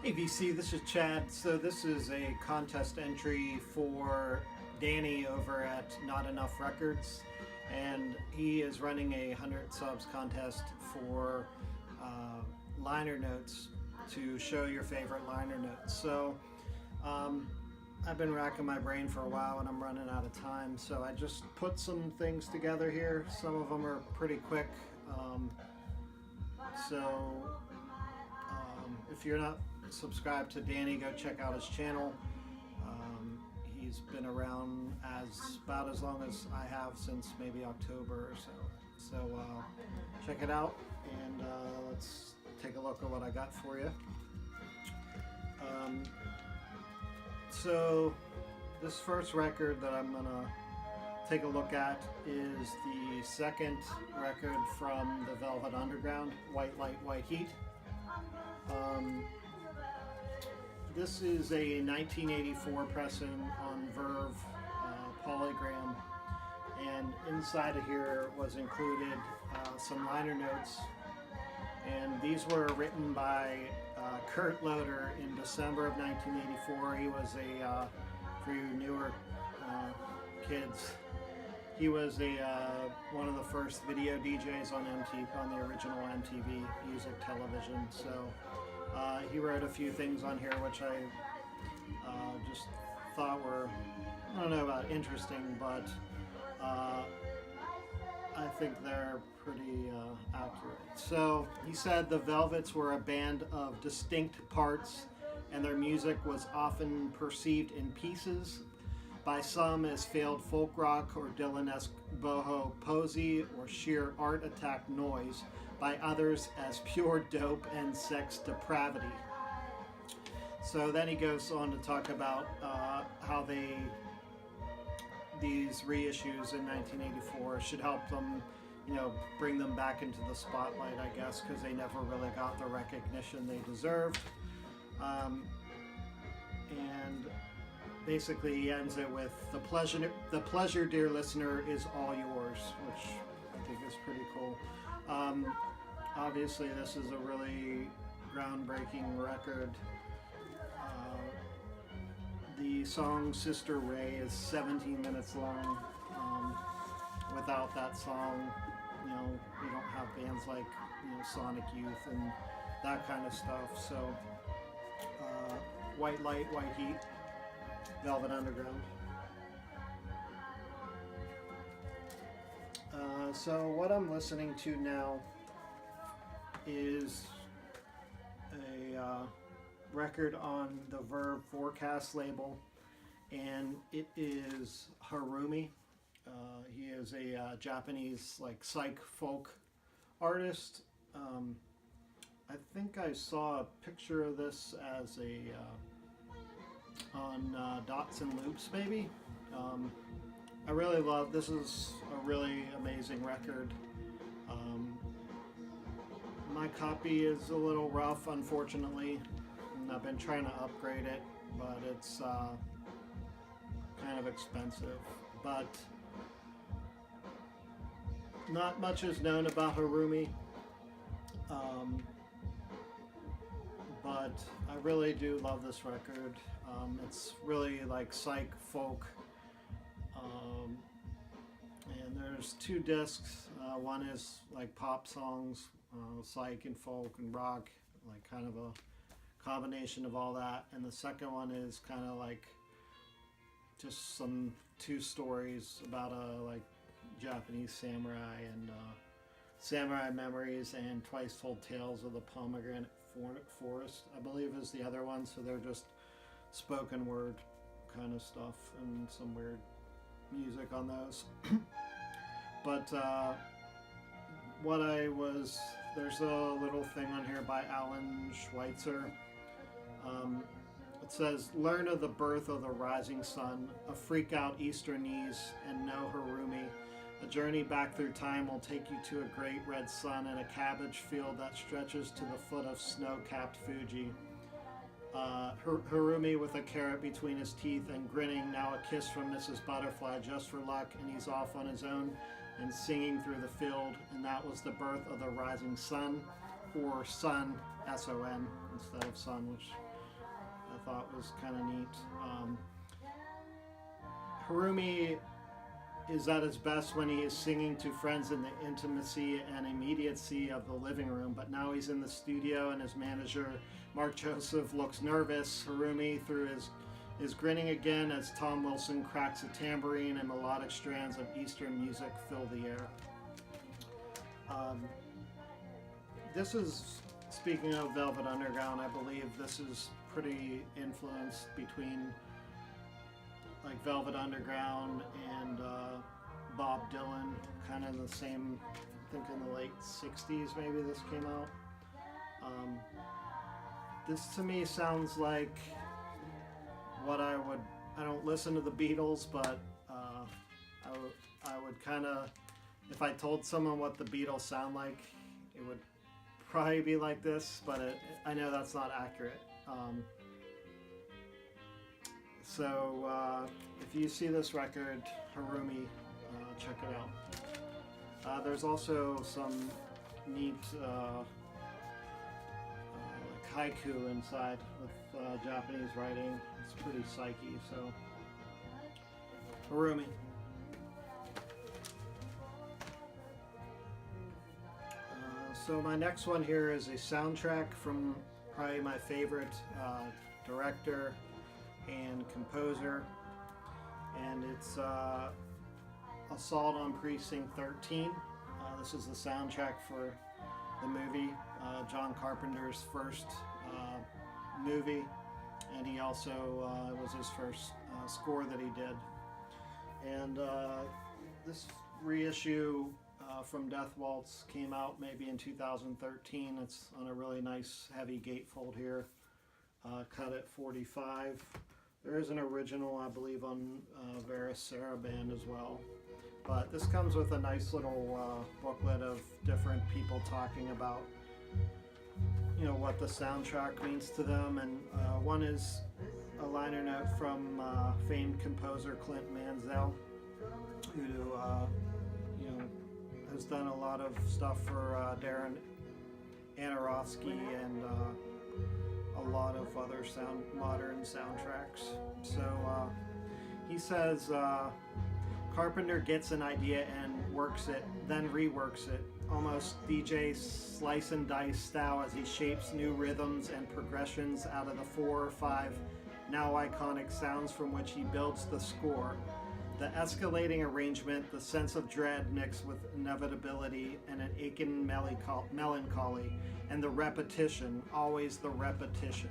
Hey VC, this is Chad. So this is a contest entry for Danny over at Not Enough Records, and he is running a 100 subs contest for liner notes to show your favorite liner notes. So I've been racking my brain for a while and I'm running out of time, so I just put some things together here. Some of them are pretty quick. If you're not subscribed to Danny, go check out his channel. He's been around about as long as I have, since maybe October or so. So check it out, and let's take a look at what I got for you. So this first record that I'm gonna take a look at is the second record from the Velvet Underground, White Light, White Heat. This is a 1984 pressing on Verve polygram, and inside of here was included some liner notes, and these were written by Kurt Loder in December of 1984. He was for you newer kids, he was one of the first video DJs on the original MTV Music Television. So he wrote a few things on here which I just thought were, I don't know about interesting, but I think they're pretty accurate. So he said the Velvets were a band of distinct parts, and their music was often perceived in pieces by some as failed folk rock or Dylan-esque boho posy or sheer art attack noise, by others as pure dope and sex depravity. So then he goes on to talk about how these reissues in 1984 should help them, bring them back into the spotlight, I guess, because they never really got the recognition they deserved. And basically he ends it with, the pleasure, dear listener, is all yours, which I think is pretty cool. Obviously this is a really groundbreaking record. The song Sister Ray is 17 minutes long. Without that song, we don't have bands like Sonic Youth and that kind of stuff. So White Light, White Heat, Velvet Underground. So what I'm listening to now is a record on the Verve Forecast label, and it is Hiromi. He is a Japanese psych folk artist. I think I saw a picture of this as on Dots and Loops maybe. I really love, this is a really amazing record. My copy is a little rough, unfortunately, and I've been trying to upgrade it, but it's kind of expensive. But not much is known about Hiromi, but I really do love this record. It's really psych folk, and there's two discs. One is pop songs, psych and folk and rock, kind of a combination of all that, and the second one is kind of just two stories about a Japanese samurai, and Samurai Memories and Twice Told Tales of the Pomegranate Forest, I believe, is the other one. So they're just spoken word kind of stuff and some weird music on those. But there's a little thing on here by Alan Schweitzer. It says, learn of the birth of the rising sun, a freak out Easternese, and know Hiromi. A journey back through time will take you to a great red sun and a cabbage field that stretches to the foot of snow-capped Fuji. Hiromi with a carrot between his teeth and grinning, now a kiss from Mrs. Butterfly just for luck, and he's off on his own and singing through the field, and that was the birth of the rising sun, or sun, S-O-N, instead of sun, which thought was kind of neat. Hiromi is at his best when he is singing to friends in the intimacy and immediacy of the living room, but now he's in the studio and his manager, Mark Joseph, looks nervous. Hiromi is grinning again as Tom Wilson cracks a tambourine and melodic strands of Eastern music fill the air. This is, speaking of Velvet Underground, I believe this is pretty influenced between like Velvet Underground and Bob Dylan, kind of the same, I think in the late 60s maybe this came out. This to me sounds like what I don't listen to the Beatles, but I would kind of, if I told someone what the Beatles sound like, it would probably be like this, but I know that's not accurate. So if you see this record, Hiromi, check it out. There's also some neat like haiku inside with Japanese writing. It's pretty psyche, so Hiromi. So my next one here is a soundtrack from probably my favorite director and composer, and it's Assault on Precinct 13. This is the soundtrack for the movie, John Carpenter's first movie, and he also it was his first score that he did. And this reissue from Death Waltz came out maybe in 2013. It's on a really nice heavy gatefold here, cut at 45. There is an original, I believe, on Vera Saraband as well. But this comes with a nice little booklet of different people talking about, you know, what the soundtrack means to them. And one is a liner note from famed composer Clint Mansell, who you know, has done a lot of stuff for Darren Aronofsky and a lot of other modern soundtracks. So he says, Carpenter gets an idea and works it, then reworks it, almost DJ slice and dice style, as he shapes new rhythms and progressions out of the 4 or 5 now iconic sounds from which he builds the score. The escalating arrangement, the sense of dread mixed with inevitability and an aching melancholy, and the repetition, always the repetition.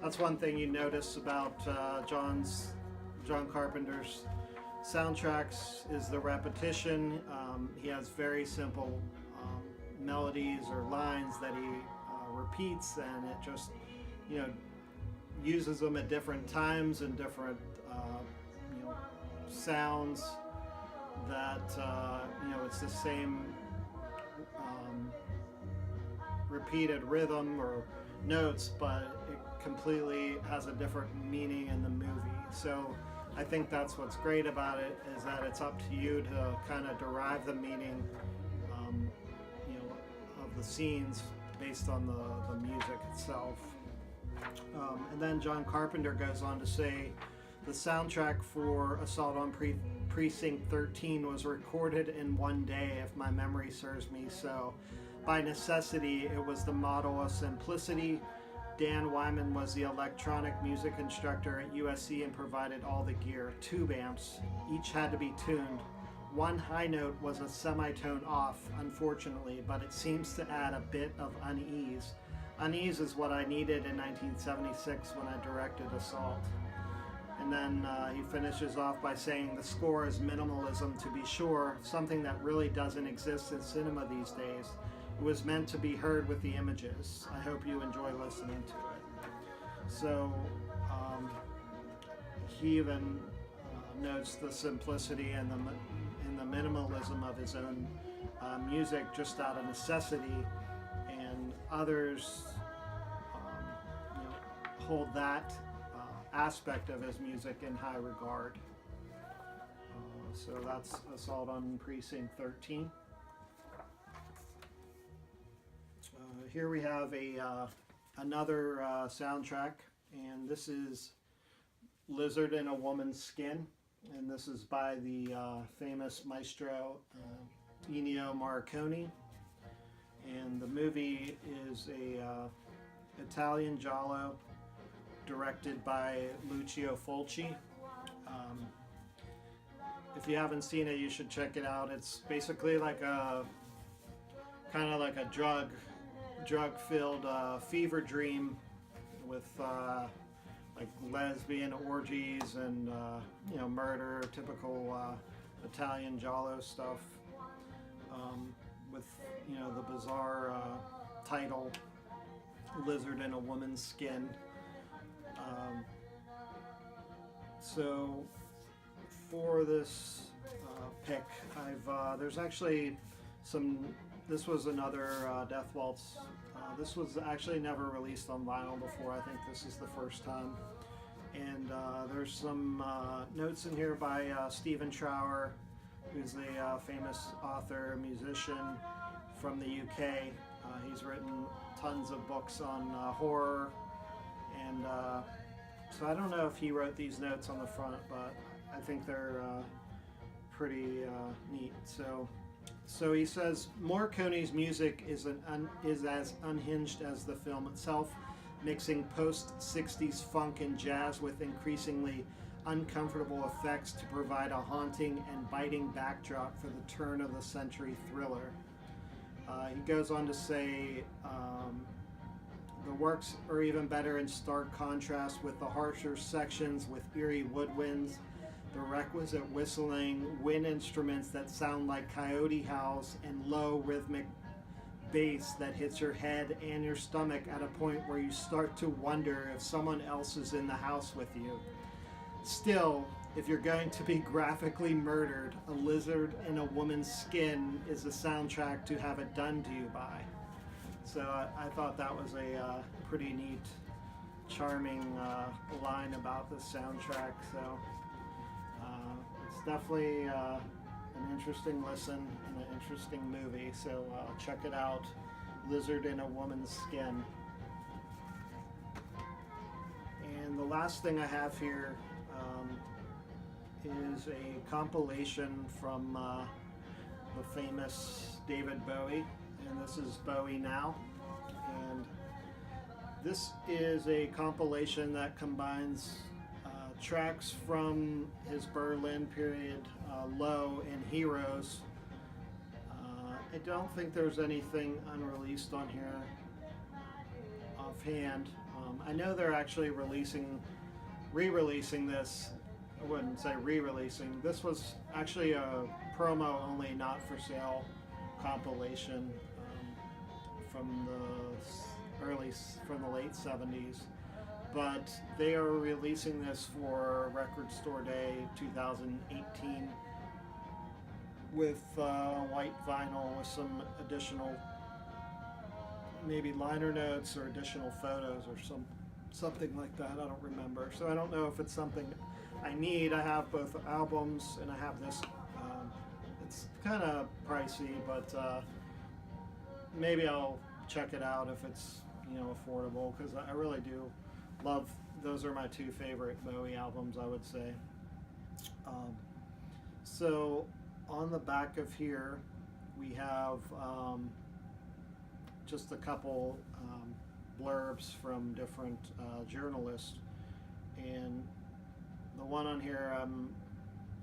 That's one thing you notice about John Carpenter's soundtracks is the repetition. He has very simple melodies or lines that he repeats, and it just, you know, uses them at different times and different you know, sounds that you know, it's the same repeated rhythm or notes, but it completely has a different meaning in the movie. So I think that's what's great about it, is that it's up to you to kind of derive the meaning, you know, of the scenes based on the music itself. And then John Carpenter goes on to say, the soundtrack for Assault on Precinct 13 was recorded in one day, if my memory serves me so. By necessity, it was the model of simplicity. Dan Wyman was the electronic music instructor at USC and provided all the gear. Tube amps, each had to be tuned. One high note was a semitone off, unfortunately, but it seems to add a bit of unease. Unease is what I needed in 1976 when I directed Assault. And then he finishes off by saying, the score is minimalism, to be sure, something that really doesn't exist in cinema these days. It was meant to be heard with the images. I hope you enjoy listening to it. So he even notes the simplicity and the minimalism of his own music just out of necessity, and others you know, hold that aspect of his music in high regard. So that's Assault on Precinct 13. Here we have another soundtrack, and this is Lizard in a Woman's Skin, and this is by the famous maestro Ennio Morricone, and the movie is a Italian giallo directed by Lucio Fulci. If you haven't seen it, you should check it out. It's basically like a kind of like a drug-filled fever dream with like lesbian orgies and murder, typical Italian giallo stuff. With the bizarre title, Lizard in a Woman's Skin. So for this pick, there's actually this was another Death Waltz. This was actually never released on vinyl before. I think this is the first time. And there's some notes in here by Stephen Trower, who's a famous author, musician from the UK. He's written tons of books on horror, and so I don't know if he wrote these notes on the front, but I think they're pretty neat. So he says, Morricone's music is as unhinged as the film itself, mixing post-60s funk and jazz with increasingly uncomfortable effects to provide a haunting and biting backdrop for the turn-of-the-century thriller. He goes on to say, the works are even better in stark contrast with the harsher sections with eerie woodwinds, the requisite whistling, wind instruments that sound like coyote howls, and low rhythmic bass that hits your head and your stomach at a point where you start to wonder if someone else is in the house with you. Still, if you're going to be graphically murdered, A Lizard in a Woman's Skin is the soundtrack to have it done to you by. So I thought that was a pretty neat, charming line about the soundtrack. So it's definitely an interesting listen and an interesting movie. So check it out, Lizard in a Woman's Skin. And the last thing I have here is a compilation from the famous David Bowie, and this is Bowie Now. And this is a compilation that combines tracks from his Berlin period, Low and Heroes. I don't think there's anything unreleased on here offhand. I know they're actually re-releasing this. I wouldn't say re-releasing. This was actually a promo only, not for sale compilation from the late 70s. But they are releasing this for Record Store Day 2018 with white vinyl with some additional, maybe liner notes or additional photos or something like that. I don't remember. So I don't know if it's something I need. I have both albums and I have this. It's kind of pricey, but maybe I'll check it out if it's affordable, because I really do love. Those are my two favorite Bowie albums, I would say. So on the back of here we have just a couple blurbs from different journalists, and the one on here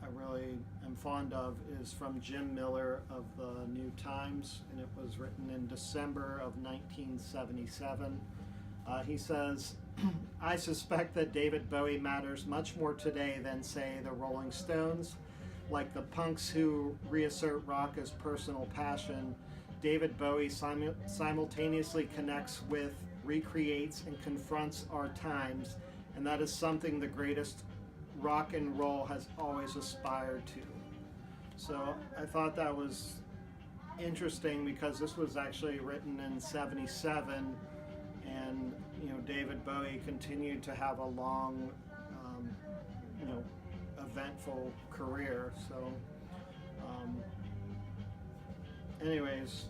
I really am fond of is from Jim Miller of the New Times, and it was written in December of 1977. He says, I suspect that David Bowie matters much more today than, say, the Rolling Stones. Like the punks who reassert rock as personal passion, David Bowie simultaneously connects with, recreates, and confronts our times, and that is something the greatest rock and roll has always aspired to. So I thought that was interesting, because this was actually written in '77, and David Bowie continued to have a long, eventful career. So, anyways,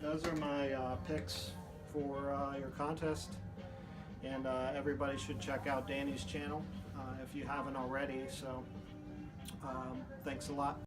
those are my picks for your contest. And everybody should check out Danny's channel if you haven't already. So thanks a lot.